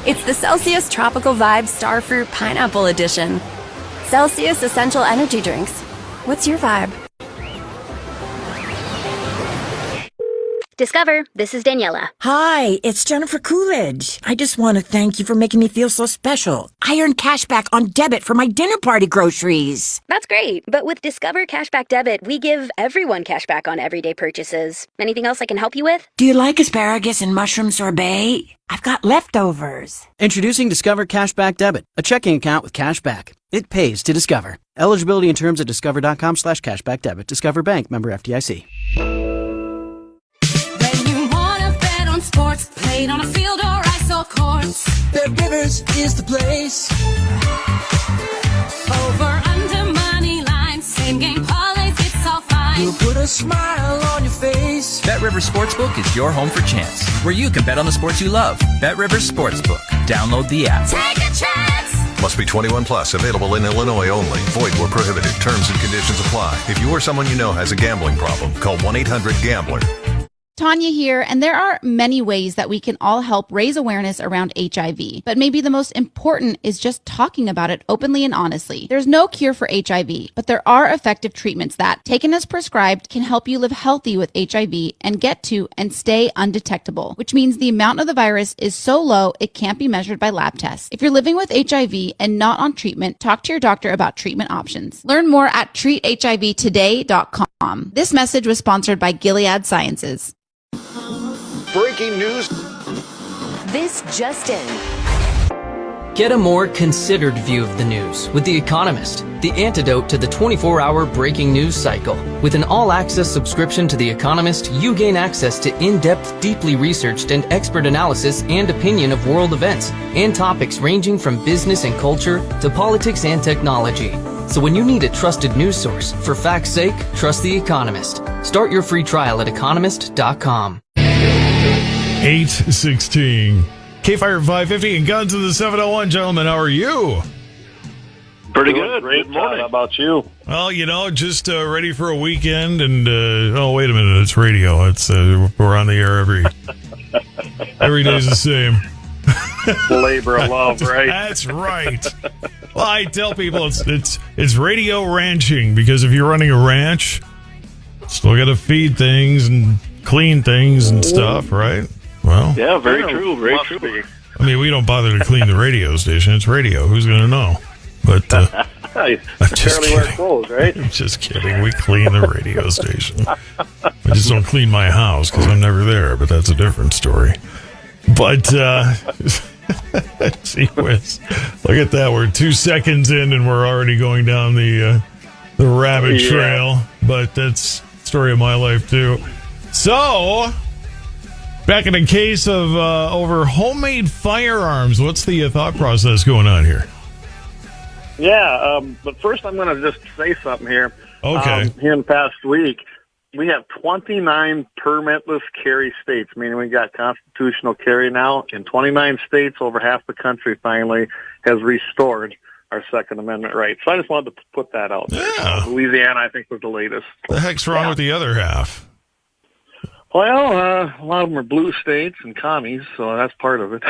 It's the Celsius Tropical Vibe Starfruit Pineapple Edition. Celsius Essential Energy Drinks. What's your vibe? Discover, this is Daniela. Hi, it's Jennifer Coolidge. I just want to thank you for making me feel so special. I earned cash back on debit for my dinner party groceries. That's great, but with Discover Cashback Debit, we give everyone cash back on everyday purchases. Anything else I can help you with? Do you like asparagus and mushroom sorbet? I've got leftovers. Introducing Discover Cashback Debit, a checking account with cash back. It pays to Discover. Eligibility and terms at discover.com/cashbackdebit. Discover Bank, member FDIC. Sports played on a field or ice or courts. Bet Rivers is the place. Over, under, money lines. Same game parlays, it's all fine. You'll put a smile on your face. Bet Rivers Sportsbook is your home for chance, where you can bet on the sports you love. Bet Rivers Sportsbook. Download the app. Take a chance. Must be 21 plus. Available in Illinois only. Void where prohibited. Terms and conditions apply. If you or someone you know has a gambling problem, call 1-800-GAMBLER. Tanya here, and there are many ways that we can all help raise awareness around HIV. But maybe the most important is just talking about it openly and honestly. There's no cure for HIV, but there are effective treatments that, taken as prescribed, can help you live healthy with HIV and get to and stay undetectable, which means the amount of the virus is so low it can't be measured by lab tests. If you're living with HIV and not on treatment, talk to your doctor about treatment options. Learn more at treathivtoday.com. This message was sponsored by Gilead Sciences. Breaking news. This just in. Get a more considered view of the news with The Economist, the antidote to the 24-hour breaking news cycle. With an all-access subscription to The Economist, you gain access to in-depth, deeply researched and expert analysis and opinion of world events and topics ranging from business and culture to politics and technology. So when you need a trusted news source, for fact's sake, trust The Economist. Start your free trial at economist.com. 8:16. KFYR 550 and Guns in the 701. Gentlemen, how are you? Pretty good. Great morning. How about you? Well, just ready for a weekend. And oh, wait a minute, it's radio. It's we're on the air every day's the same. Labor of love, right? That's right. Well, I tell people it's radio ranching, because if you're running a ranch, still got to feed things and clean things and stuff, right? Well, yeah, very true. Very true. I mean, we don't bother to clean the radio station. It's radio. Who's going to know? But I'm just kidding. Wear clothes, right? I'm just kidding. We clean the radio station. I just don't clean my house because I'm never there. But that's a different story. But gee whiz, look at that. We're 2 seconds in and we're already going down the rabbit trail. But that's the story of my life too. So, back in a case of over homemade firearms, what's the thought process going on here? Yeah, but first I'm going to just say something here. Okay. Here in the past week, we have 29 permitless carry states, meaning we got constitutional carry now. In 29 states, over half the country finally has restored our Second Amendment rights. So I just wanted to put that out there. Yeah. Louisiana, I think, was the latest. The heck's wrong with the other half? Well, a lot of them are blue states and commies, so that's part of it.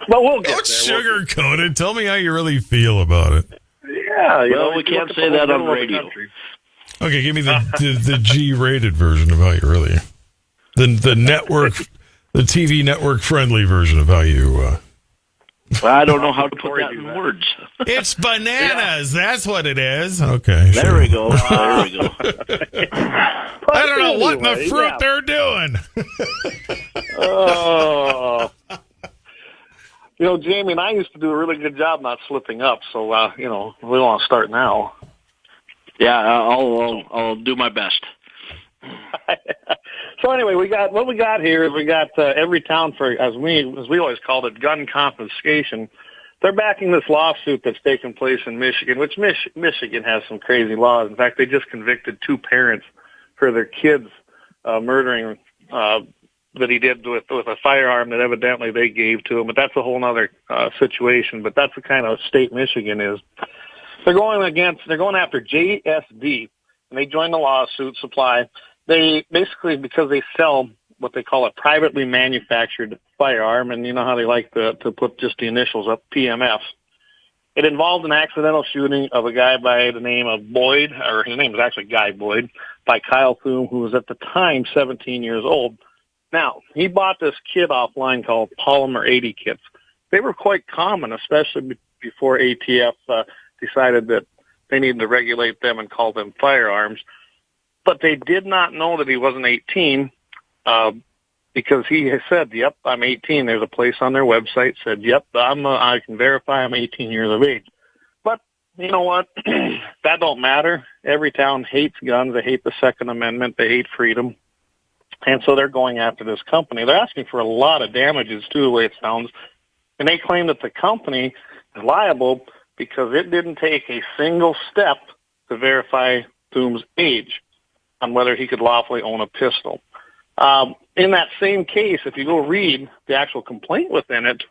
But we'll get Don't sugarcoat it. Tell me how you really feel about it. Yeah, we can't say that on radio. Okay, give me the G-rated version of how you really... The network... The TV network-friendly version of how you... I don't know how to put that in words. It's bananas. Yeah. That's what it is. Okay. There we go. There we go. I don't know what in the fruit they're doing. Oh. Jamie and I used to do a really good job not slipping up, so, we want to start now. Yeah, I'll do my best. So anyway, we got Everytown for, as we always called it, gun confiscation. They're backing this lawsuit that's taken place in Michigan, which Michigan has some crazy laws. In fact, they just convicted 2 parents for their kids murdering that he did with a firearm that evidently they gave to him. But that's a whole other situation. But that's the kind of state Michigan is. They're going after JSD, and they joined the lawsuit. Supply. They basically, because they sell what they call a privately manufactured firearm, and you know how they like to put just the initials up, PMFs. It involved an accidental shooting of a guy by the name of Boyd, or his name is actually Guy Boyd, by Kyle Thum, who was at the time 17 years old. Now, he bought this kit offline called Polymer 80 kits. They were quite common, especially before ATF decided that they needed to regulate them and call them firearms. But they did not know that he wasn't 18 because he has said, yep, I'm 18. There's a place on their website said, yep, I can verify I'm 18 years of age. But you know what? That don't matter. Everytown hates guns. They hate the Second Amendment. They hate freedom. And so they're going after this company. They're asking for a lot of damages, too, the way it sounds. And they claim that the company is liable because it didn't take a single step to verify Thum's age on whether he could lawfully own a pistol. In that same case, if you go read the actual complaint within it,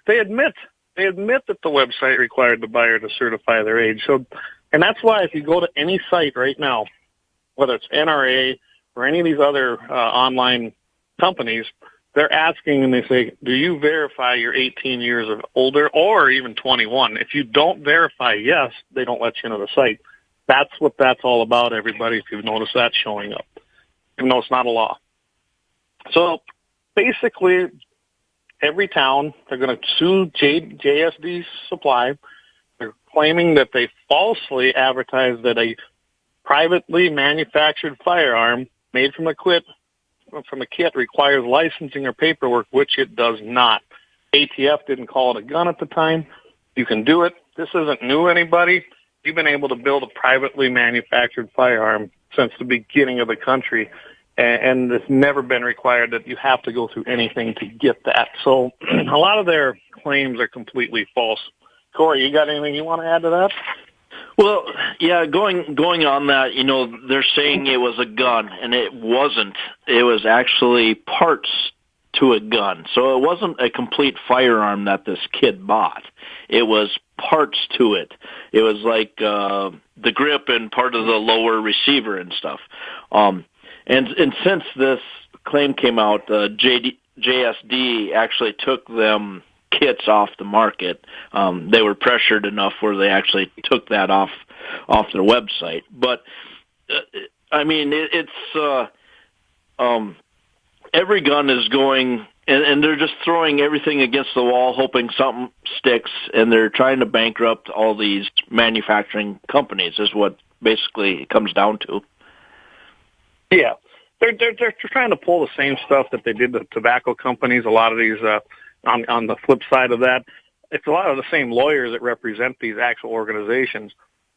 they admit that the website required the buyer to certify their age. So, and that's why if you go to any site right now, whether it's NRA or any of these other online companies, they're asking and they say, do you verify you're 18 years or older or even 21? If you don't verify yes, they don't let you into the site. That's what that's all about, everybody, if you've noticed that showing up, even though it's not a law. So basically, Everytown, they're going to sue JSD Supply. They're claiming that they falsely advertised that a privately manufactured firearm made from a kit requires licensing or paperwork, which it does not. ATF didn't call it a gun at the time. You can do it. This isn't new, anybody. You've been able to build a privately manufactured firearm since the beginning of the country, and it's never been required that you have to go through anything to get that. So a lot of their claims are completely false. Corey, you got anything you want to add to that? Well, yeah, going on that, you know, they're saying it was a gun, and it wasn't. It was actually parts to a gun. So it wasn't a complete firearm that this kid bought. It was parts to it. It was like the grip and part of the lower receiver and stuff. And since this claim came out, JSD actually took them kits off the market. They were pressured enough where they actually took that off their website. But I mean, it's every gun is going, and they're just throwing everything against the wall, hoping something sticks, and they're trying to bankrupt all these manufacturing companies. Is what basically it comes down to. Yeah, they're trying to pull the same stuff that they did to tobacco companies. A lot of these. On the flip side of that, it's a lot of the same lawyers that represent these actual organizations.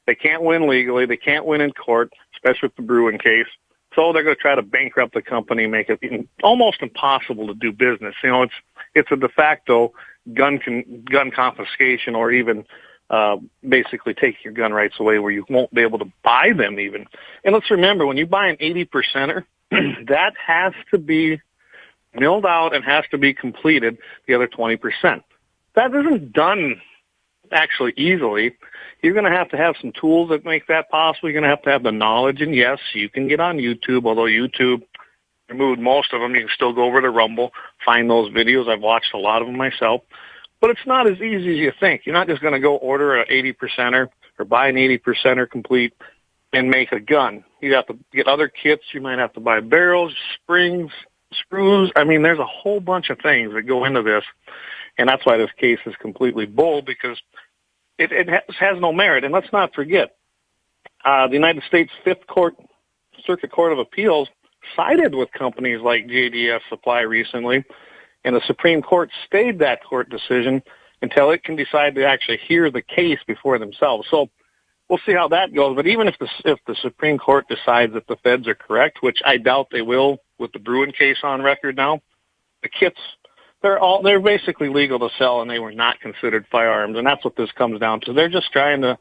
They can't win legally. They can't win in court, especially with the Bruin case. So they're going to try to bankrupt the company, make it almost impossible to do business. You know, it's a de facto gun confiscation, or even basically take your gun rights away, where you won't be able to buy them even. And let's remember, when you buy an 80%er, that has to be milled out and has to be completed, the other 20%. That isn't done actually easily. You're going to have some tools that make that possible. You're going to have the knowledge, and yes, you can get on YouTube, although YouTube removed most of them. You can still go over to Rumble, find those videos. I've watched a lot of them myself. But it's not as easy as you think. You're not just going to go order an 80%er or buy an 80%er complete and make a gun. You have to get other kits. You might have to buy barrels, springs, screws. I mean, there's a whole bunch of things that go into this, and that's why this case is completely bull, because it has no merit. And let's not forget, the United States Fifth Circuit Court of Appeals sided with companies like JSD Supply recently, and the Supreme Court stayed that court decision until it can decide to actually hear the case before themselves. So we'll see how that goes. But even if the Supreme Court decides that the feds are correct, which I doubt they will, with the Bruin case on record now, the kits, they're basically legal to sell, and they were not considered firearms, and that's what this comes down to. They're just trying to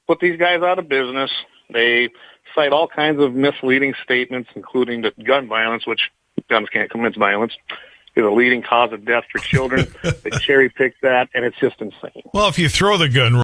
put these guys out of business. They cite all kinds of misleading statements, including that gun violence, which guns can't commit violence, is a leading cause of death for children. They cherry pick that, and it's just insane. Well, if you throw the gun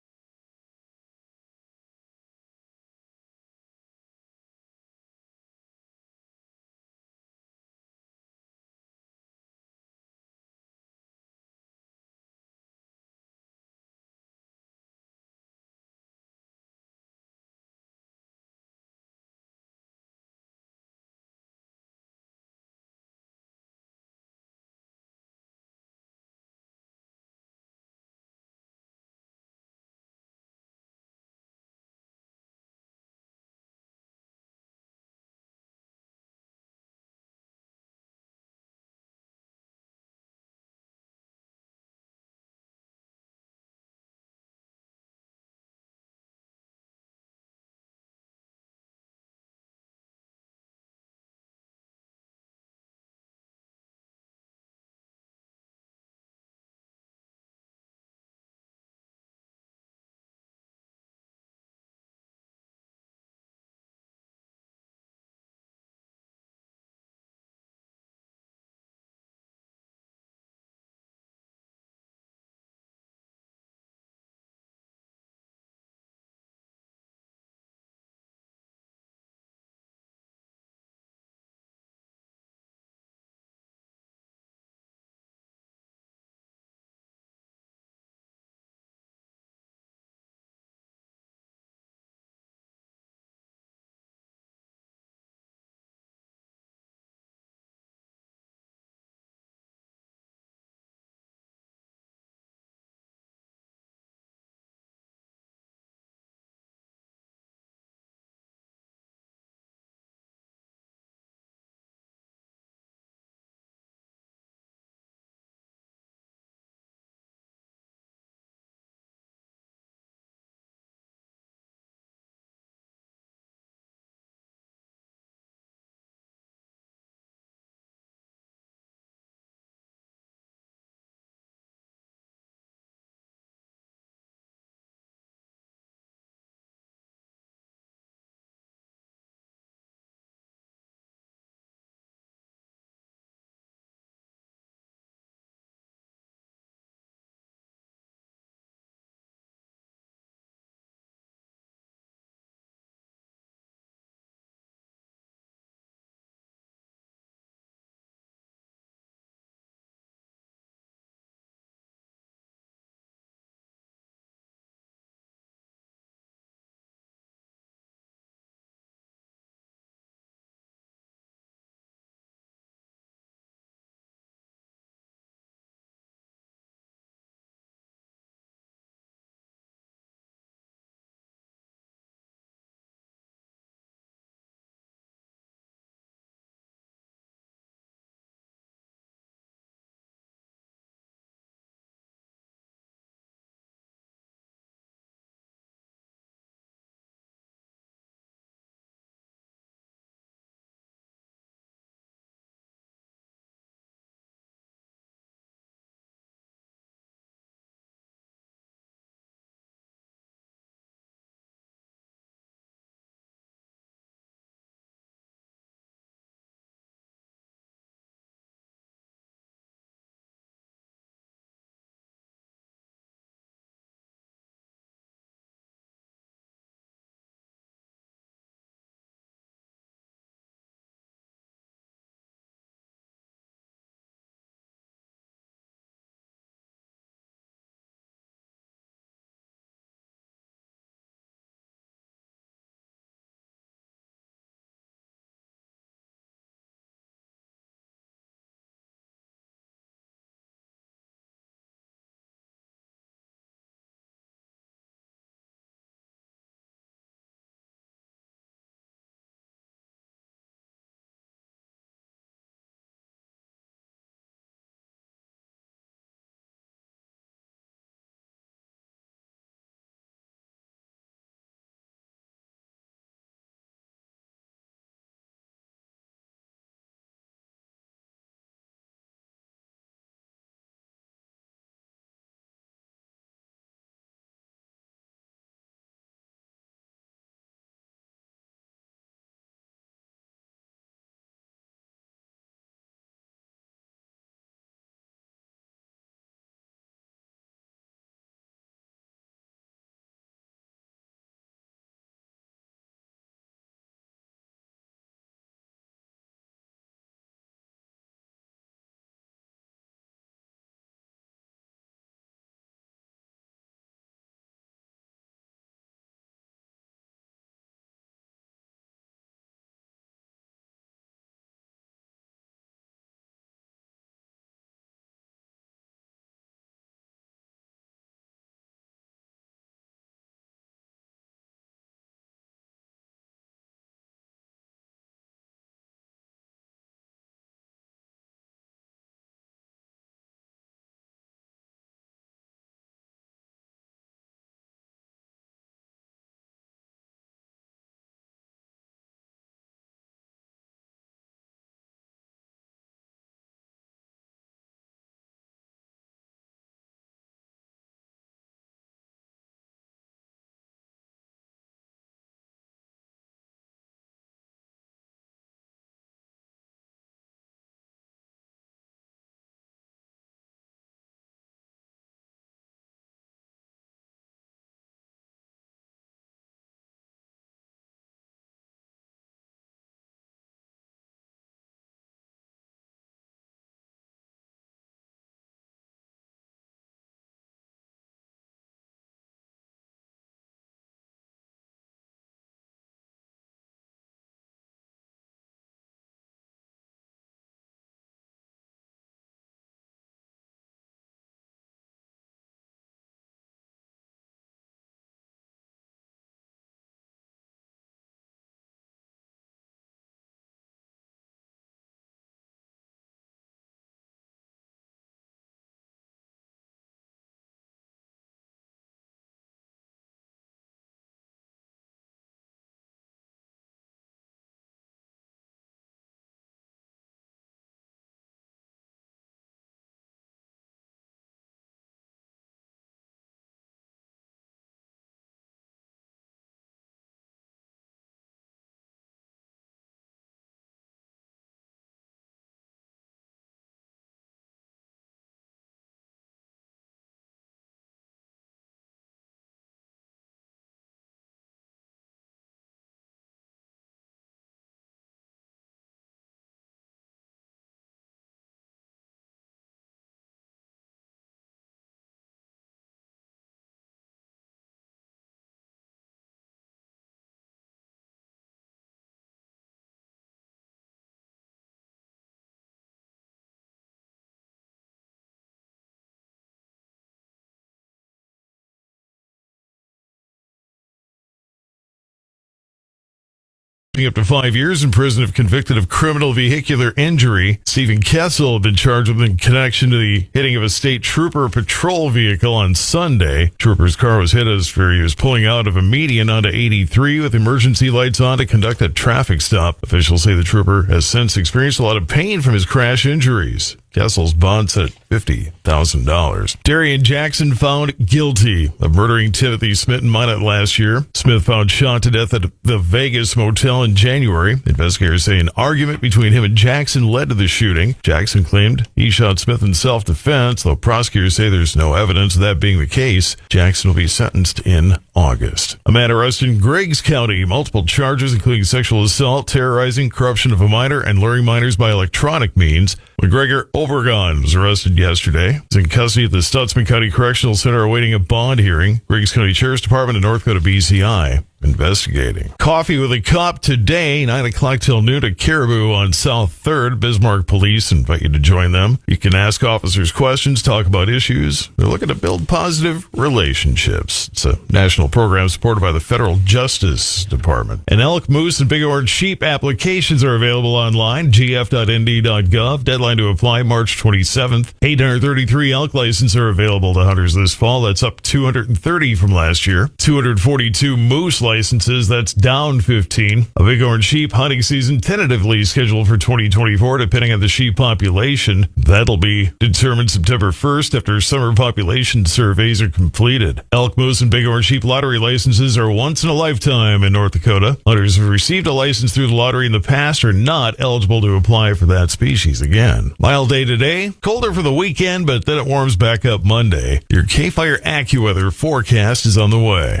Up to 5 years in prison if convicted of criminal vehicular injury. Stephen Kessel had been charged with in connection to the hitting of a state trooper patrol vehicle on Sunday. Trooper's car was hit as he was pulling out of a median onto 83 with emergency lights on to conduct a traffic stop. Officials say the trooper has since experienced a lot of pain from his crash injuries. Kessel's bond set at $50,000. Darian Jackson found guilty of murdering Timothy Smith in Minot last year. Smith found shot to death at the Vegas motel in January. Investigators say an argument between him and Jackson led to the shooting. Jackson claimed he shot Smith in self-defense, though prosecutors say there's no evidence of that being the case. Jackson will be sentenced in August. A man arrested in Griggs County. Multiple charges, including sexual assault, terrorizing, corruption of a minor, and luring minors by electronic means. McGregor Obregon was arrested yesterday. He's in custody at the Stutzman County Correctional Center awaiting a bond hearing. Griggs County Sheriff's Department in North Dakota BCI investigating. Coffee with a Cop today, 9 o'clock till noon at Caribou on South 3rd. Bismarck Police invite you to join them. You can ask officers questions, talk about issues. They're looking to build positive relationships. It's a national program supported by the Federal Justice Department. And elk, moose, and bighorn sheep applications are available online, gf.nd.gov. Deadline to apply March 27th. 833 elk licenses are available to hunters this fall. That's up 230 from last year. 242 moose licenses, that's down 15. A bighorn sheep hunting season tentatively scheduled for 2024, depending on the sheep population. That'll be determined September 1st after summer population surveys are completed. Elk, moose, and bighorn sheep lottery licenses are once in a lifetime in North Dakota. Hunters who have received a license through the lottery in the past are not eligible to apply for that species again. Mild day today, colder for the weekend, but then it warms back up Monday. Your KFYR AccuWeather forecast is on the way.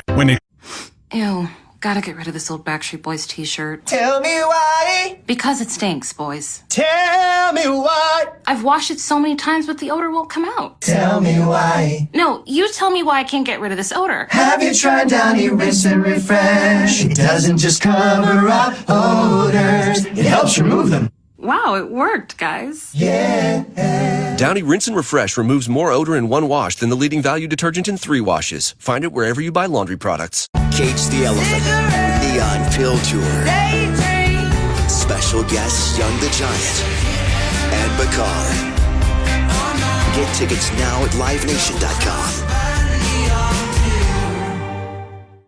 Ew, gotta get rid of this old Backstreet Boys t-shirt. Tell me why. Because it stinks, boys. Tell me why. I've washed it so many times, but the odor won't come out. Tell me why. No, you tell me why I can't get rid of this odor. Have you tried Downy Rinse and Refresh? It doesn't just cover up odors, it helps remove them. Wow, it worked, guys. Yeah. Downy Rinse and Refresh removes more odor in one wash than the leading value detergent in 3 washes. Find it wherever you buy laundry products. Cage the Elephant, Neon Pill Tour. Special guests Young the Giant and Bakar. Get tickets now at livenation.com.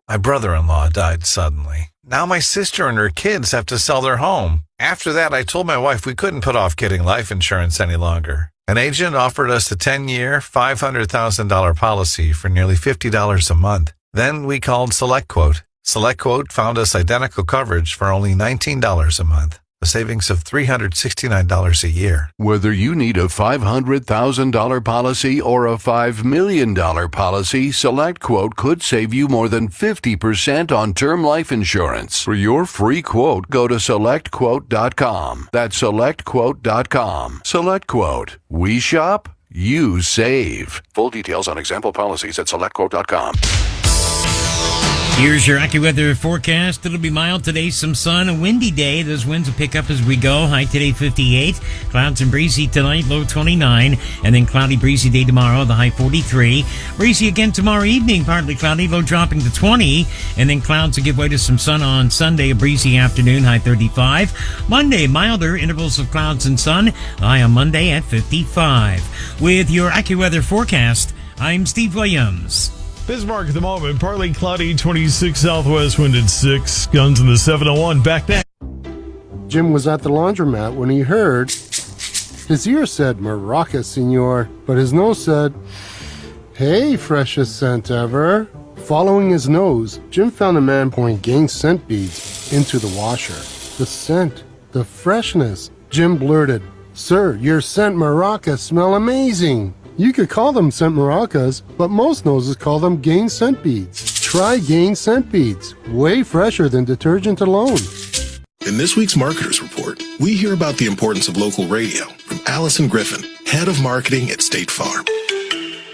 My brother-in-law died suddenly. Now my sister and her kids have to sell their home. After that, I told my wife we couldn't put off getting life insurance any longer. An agent offered us a 10-year, $500,000 policy for nearly $50 a month. Then we called SelectQuote. SelectQuote found us identical coverage for only $19 a month, a savings of $369 a year. Whether you need a $500,000 policy or a $5 million policy, SelectQuote could save you more than 50% on term life insurance. For your free quote, go to SelectQuote.com. That's SelectQuote.com. SelectQuote. We shop, you save. Full details on example policies at SelectQuote.com. Here's your AccuWeather forecast. It'll be mild today, some sun, a windy day. Those winds will pick up as we go. High today, 58. Clouds and breezy tonight, low 29. And then cloudy, breezy day tomorrow, the high 43. Breezy again tomorrow evening, partly cloudy, low dropping to 20. And then clouds will give way to some sun on Sunday, a breezy afternoon, high 35. Monday, milder, intervals of clouds and sun, high on Monday at 55. With your AccuWeather forecast, I'm Steve Williams. Bismarck at the moment, partly cloudy, 26 southwest wind at 6. Guns in the 701. Back next. Jim was at the laundromat when he heard. His ear said, "Maraca, senor," but his nose said, "Hey, freshest scent ever." Following his nose, Jim found a man pouring Gain scent beads into the washer. The scent, the freshness. Jim blurted, "Sir, your scent maracas smell amazing." You could call them scent maracas, but most noses call them Gain scent beads. Try Gain scent beads. Way fresher than detergent alone. In this week's Marketers Report, we hear about the importance of local radio from Allison Griffin, Head of Marketing at State Farm.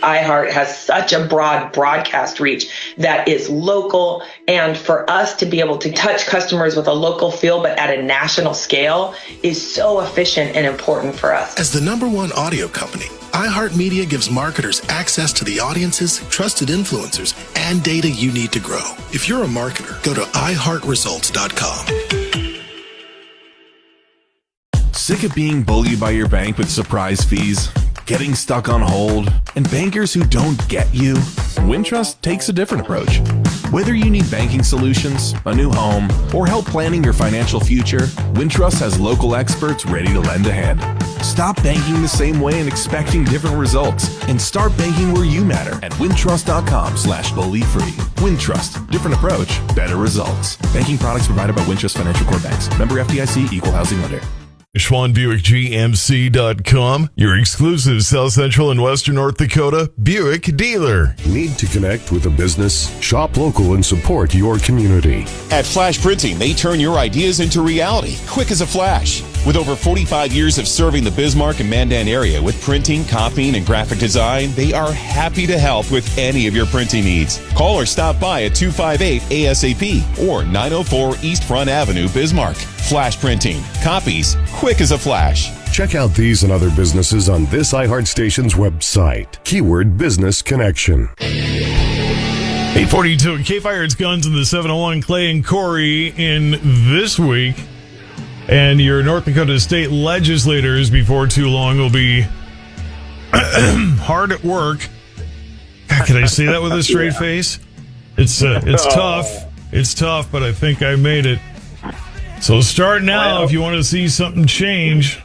iHeart has such a broad broadcast reach that is local, and for us to be able to touch customers with a local feel but at a national scale is so efficient and important for us. As the #1 audio company, iHeartMedia gives marketers access to the audiences, trusted influencers, and data you need to grow. If you're a marketer, go to iHeartResults.com. Sick of being bullied by your bank with surprise fees, getting stuck on hold, and bankers who don't get you? Wintrust takes a different approach. Whether you need banking solutions, a new home, or help planning your financial future, Wintrust has local experts ready to lend a hand. Stop banking the same way and expecting different results, and start banking where you matter at wintrust.com/bully-free. Wintrust, different approach, better results. Banking products provided by Wintrust Financial Corp Banks. Member FDIC, Equal Housing Lender. SchwannBuickGMC.com, your exclusive South Central and Western North Dakota Buick dealer. Need to connect with a business? Shop local and support your community. At Flash Printing, they turn your ideas into reality, quick as a flash. With over 45 years of serving the Bismarck and Mandan area with printing, copying, and graphic design, they are happy to help with any of your printing needs. Call or stop by at 258-ASAP or 904 East Front Avenue, Bismarck. Flash Printing. Copies, quick as a flash. Check out these and other businesses on this iHeart Station's website. Keyword Business Connection. 842 KFYR, it's Guns in the 701. Clay and Corey in this week. And your North Dakota state legislators before too long will be hard at work. God, can I say that with a straight face? It's tough. It's tough, but I think I made it. So start now if you want to see something change.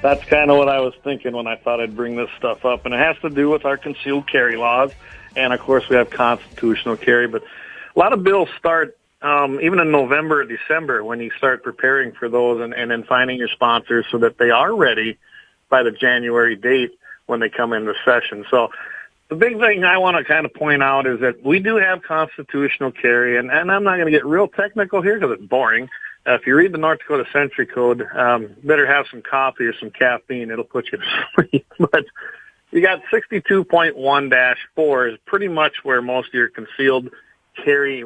That's kind of what I was thinking when I thought I'd bring this stuff up. And it has to do with our concealed carry laws. And, of course, we have constitutional carry. But a lot of bills start even in November or December when you start preparing for those and then finding your sponsors so that they are ready by the January date when they come into session. So the big thing I want to kind of point out is that we do have constitutional carry, and I'm not going to get real technical here because it's boring. If you read the North Dakota Century Code, better have some coffee or some caffeine. It'll put you to sleep. But you got 62.1-4 is pretty much where most of your concealed carry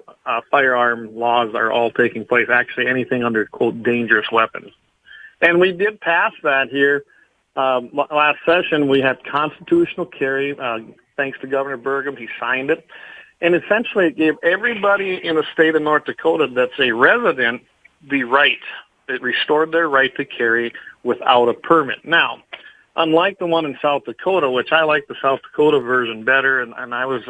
firearm laws are all taking place, actually anything under, quote, dangerous weapons. And we did pass that here. Last session, we had constitutional carry. Thanks to Governor Burgum, he signed it. And essentially it gave everybody in the state of North Dakota that's a resident the right. It restored their right to carry without a permit. Now, unlike the one in South Dakota, which I like the South Dakota version better, and I was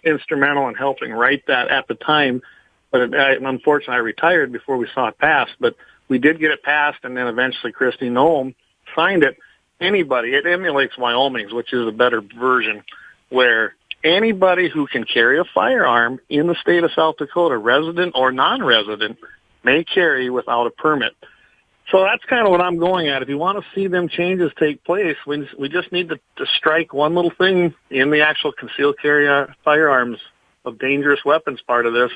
instrumental in helping write that at the time, but unfortunately I retired before we saw it passed. But we did get it passed, and then eventually Christy Noem signed it. Anybody, it emulates Wyoming's, which is a better version, where anybody who can carry a firearm in the state of South Dakota, resident or non-resident, may carry without a permit. So that's kind of what I'm going at. If you want to see them changes take place, we just need to strike one little thing in the actual concealed carry firearms of dangerous weapons part of this,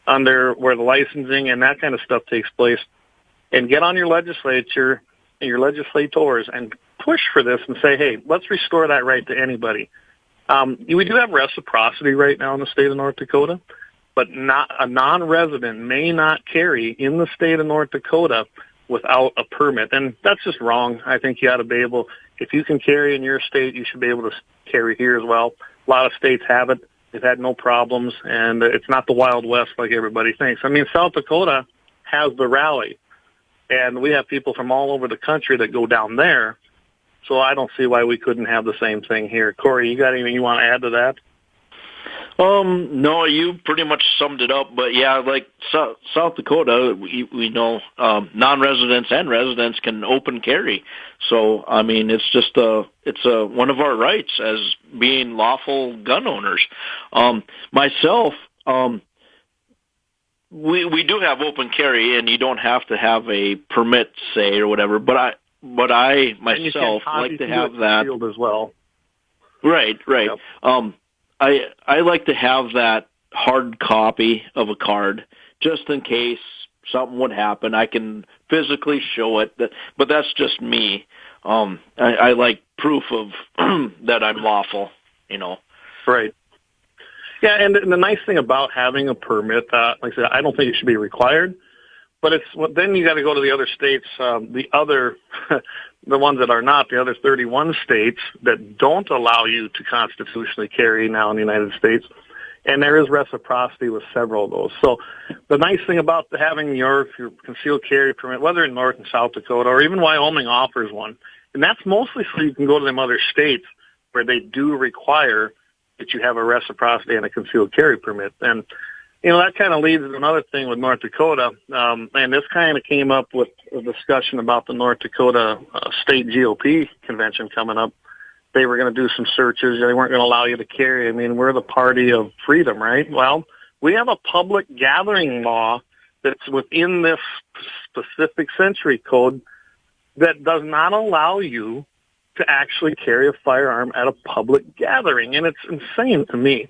under where the licensing and that kind of stuff takes place, and get on your legislature and your legislators and push for this and say, hey, let's restore that right to anybody. We do have reciprocity right now in the state of North Dakota, but not a non-resident may not carry in the state of North Dakota without a permit. And that's just wrong. I think you ought to be able, if you can carry in your state, you should be able to carry here as well. A lot of states have it. They've had no problems, and it's not the Wild West like everybody thinks. I mean, South Dakota has the rally, and we have people from all over the country that go down there. So I don't see why we couldn't have the same thing here. Corey, you got anything you want to add to that? No, you pretty much summed it up. But yeah, like South Dakota, we know non-residents and residents can open carry. So I mean, it's just one of our rights as being lawful gun owners. Myself, we do have open carry, and you don't have to have a permit, say, or whatever. But I myself like to have that as well. Right. Yep. I like to have that hard copy of a card just in case something would happen. I can physically show it, but that's just me. I like proof of that I'm lawful, you know. Right. Yeah, and the nice thing about having a permit, like I said, I don't think it should be required, but then you got to go to the other states, the ones that are not, the other 31 states that don't allow you to constitutionally carry now in the United States. And there is reciprocity with several of those. So the nice thing about having your concealed carry permit, whether in North and South Dakota or even Wyoming offers one, and that's mostly so you can go to them other states where they do require that you have a reciprocity and a concealed carry permit. And, that kind of leads to another thing with North Dakota. And this kind of came up with a discussion about the North Dakota state GOP convention coming up. They were going to do some searches. They weren't going to allow you to carry. I mean, we're the party of freedom, right? Well, we have a public gathering law that's within this specific century code that does not allow you to actually carry a firearm at a public gathering. And it's insane to me.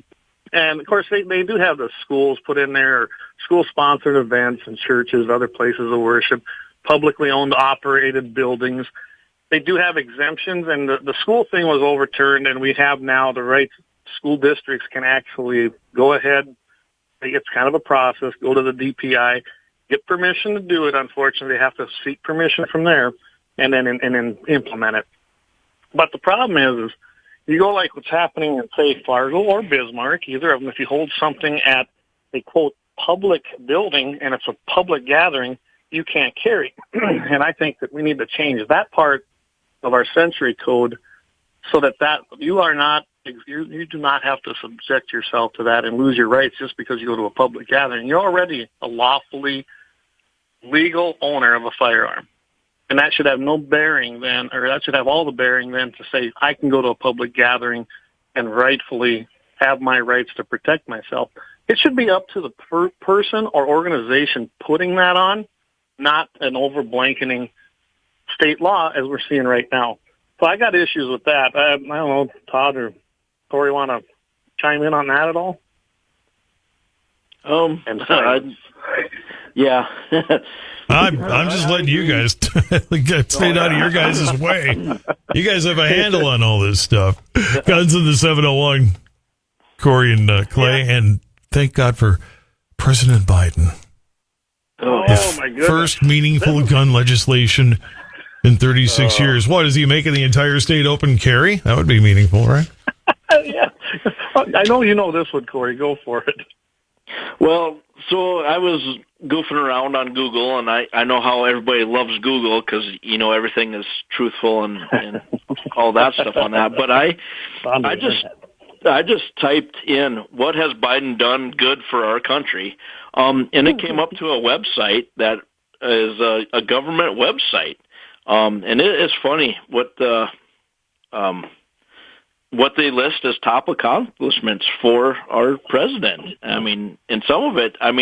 And, of course, they do have the schools put in there, school-sponsored events and churches and other places of worship, publicly owned, operated buildings. They do have exemptions, and the school thing was overturned, and we have now the right school districts can actually go ahead. It's kind of a process, go to the DPI, get permission to do it. Unfortunately, they have to seek permission from there and then implement it. But the problem is you go like what's happening in, say, Fargo or Bismarck, either of them, if you hold something at a, quote, public building and it's a public gathering, you can't carry. And I think that we need to change that part of our century code so that you are not, you do not have to subject yourself to that and lose your rights just because you go to a public gathering. You're already a lawfully legal owner of a firearm. And that should have no bearing then, or that should have all the bearing then to say I can go to a public gathering and rightfully have my rights to protect myself. It should be up to the person or organization putting that on, not an over-blanketing state law as we're seeing right now. So I got issues with that. I don't know, Todd or Corey want to chime in on that at all? Yeah. I'm just letting you guys stay out of your guys' way. You guys have a handle on all this stuff. Guns in the 701, Corey and Clay, and thank God for President Biden. My goodness. First meaningful gun legislation in 36 years. What, is he making the entire state open carry? That would be meaningful, right? Yeah. I know you know this one, Corey. Go for it. Well, so I was goofing around on Google, and I know how everybody loves Google because, everything is truthful and all that stuff on that. But I just typed in, what has Biden done good for our country? And it came up to a website that is a government website. And it is funny what they list as top accomplishments for our president. I mean, and some of it, I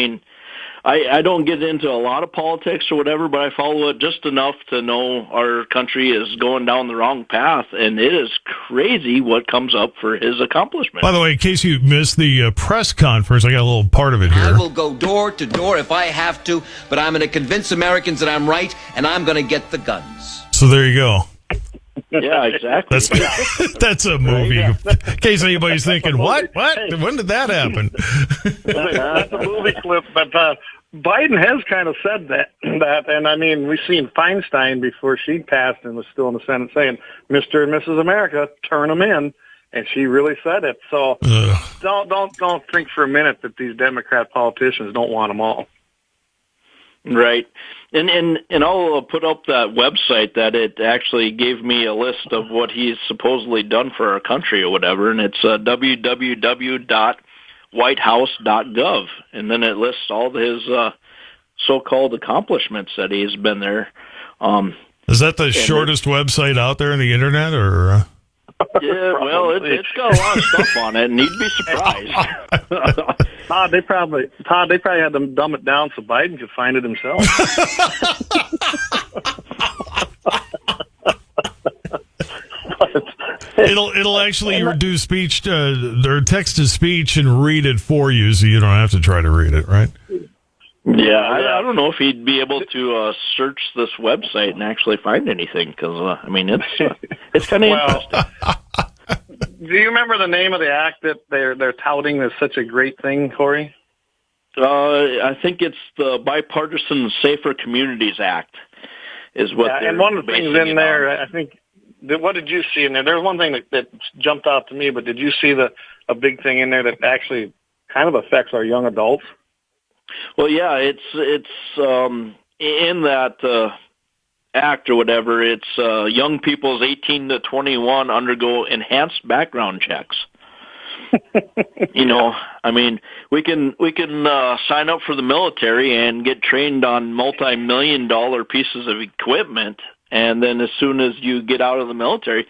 don't get into a lot of politics or whatever, but I follow it just enough to know our country is going down the wrong path, and it is crazy what comes up for his accomplishment. By the way, in case you missed the press conference, I got a little part of it here. I will go door to door if I have to, but I'm going to convince Americans that I'm right, and I'm going to get the guns. So there you go. Yeah, exactly. That's a movie. In case anybody's thinking, what? When did that happen? That's a movie clip, but Biden has kind of said that, and we've seen Feinstein before she passed and was still in the Senate saying, Mr. and Mrs. America, turn them in, and she really said it. So don't think for a minute that these Democrat politicians don't want them all. Right. And I'll put up that website that it actually gave me a list of what he's supposedly done for our country or whatever, and it's www.whitehouse.gov, and then it lists all his so-called accomplishments that he's been there. Is that the shortest website out there on the internet, or? Yeah, well, it's got a lot of stuff on it, and you'd be surprised. Todd, they probably had to dumb it down so Biden could find it himself. It'll actually reduce speech or text to speech and read it for you, so you don't have to try to read it, right? Yeah, I don't know if he'd be able to search this website and actually find anything, because it's kind of interesting. Do you remember the name of the act that they're touting as such a great thing, Corey? I think it's the Bipartisan Safer Communities Act is what they're and one of the things in there, on. I think, what did you see in there? There's one thing that jumped out to me, but did you see a big thing in there that actually kind of affects our young adults. Well, yeah, it's in that act or whatever. It's young people's 18 to 21 undergo enhanced background checks. You know, I mean, we can sign up for the military and get trained on multi-million-dollar pieces of equipment, and then as soon as you get out of the military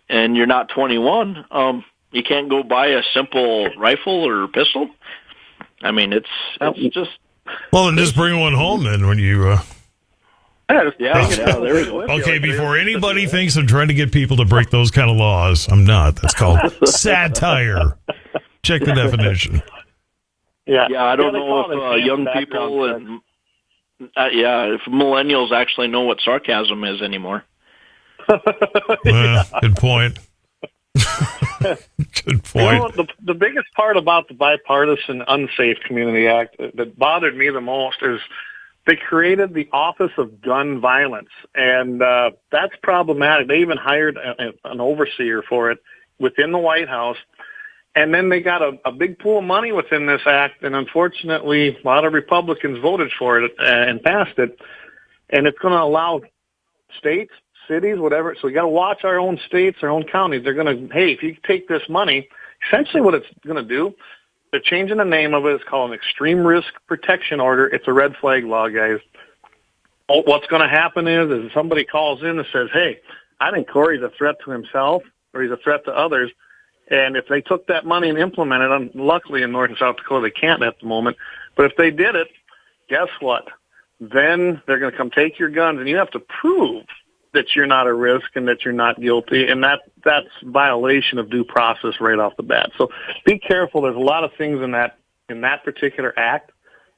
and you're not 21, you can't go buy a simple rifle or pistol. I mean, it's just... Well, then just bring one home then when you... there we go. Okay, before anybody thinks I'm trying to get people to break those kind of laws, I'm not. That's called satire. Check the definition. Yeah, I don't know if young people and if millennials actually know what sarcasm is anymore. Good point. Good point. You know, the biggest part about the Bipartisan Unsafe Community Act that bothered me the most is they created the Office of Gun Violence, and that's problematic. They even hired an overseer for it within the White House, and then they got a big pool of money within this act, and unfortunately, a lot of Republicans voted for it and passed it, and it's going to allow states, cities, whatever. So we got to watch our own states, our own counties. They're going to, hey, if you take this money, essentially what it's going to do, they're changing the name of it. It's called an Extreme Risk Protection Order. It's a red flag law, guys. What's going to happen is if somebody calls in and says, hey, I think Corey's a threat to himself or he's a threat to others, and if they took that money and implemented it, luckily in North and South Dakota they can't at the moment, but if they did it, guess what? Then they're going to come take your guns, and you have to prove that you're not a risk and that you're not guilty, and that's violation of due process right off the bat. So be careful. There's a lot of things in that particular act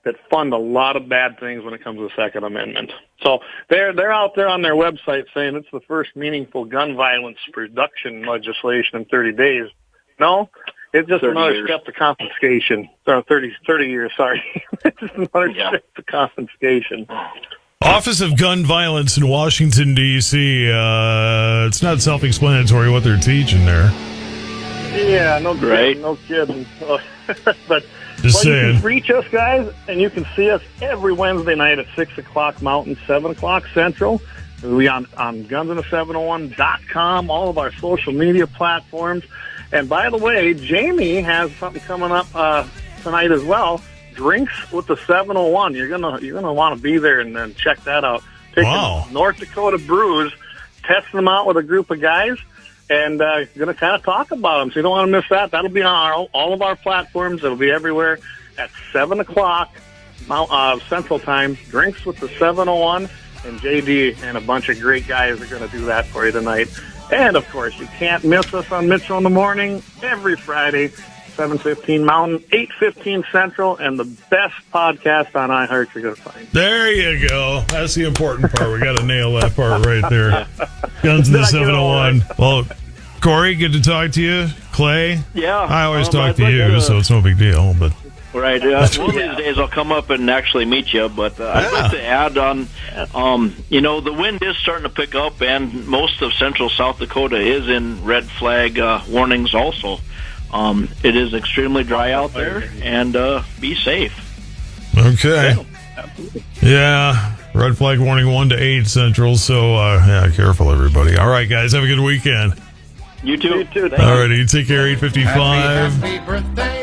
that fund a lot of bad things when it comes to the Second Amendment. So they're out there on their website saying it's the first meaningful gun violence reduction legislation in 30 days. No, it's just another step to confiscation. 30 years, sorry. It's just another step to confiscation. Office of Gun Violence in Washington, D.C. It's not self-explanatory what they're teaching there. Yeah, no kidding, no kidding. But just saying. You can reach us, guys, and you can see us every Wednesday night at 6 o'clock Mountain, 7 o'clock Central. We'll be on gunsinthe701.com, all of our social media platforms. And by the way, Jamie has something coming up tonight as well. Drinks with the 701. You're gonna want to be there and then check that out. Taking North Dakota brews, testing them out with a group of guys, and gonna kind of talk about them. So you don't want to miss that. That'll be on all of our platforms. It'll be everywhere at 7 o'clock Central Time. Drinks with the 701, and JD and a bunch of great guys are going to do that for you tonight. And of course, you can't miss us on Mitchell in the Morning every Friday. 7:15 Mountain, 8:15 Central, and the best podcast on iHeart you're going to find. There you go. That's the important part. We got to nail that part right there. Guns in the 701. Right? Well, Corey, good to talk to you. Clay? Yeah. I always talk to you, so it's no big deal. But right. One of these days I'll come up and actually meet you. But I'd like to add on, the wind is starting to pick up, and most of central South Dakota is in red flag warnings also. It is extremely dry out there, and be safe. Okay. Yeah. Red flag warning 1 to 8 Central, so careful, everybody. All right, guys, have a good weekend. You too. All righty, take care, 8:55. Happy birthday.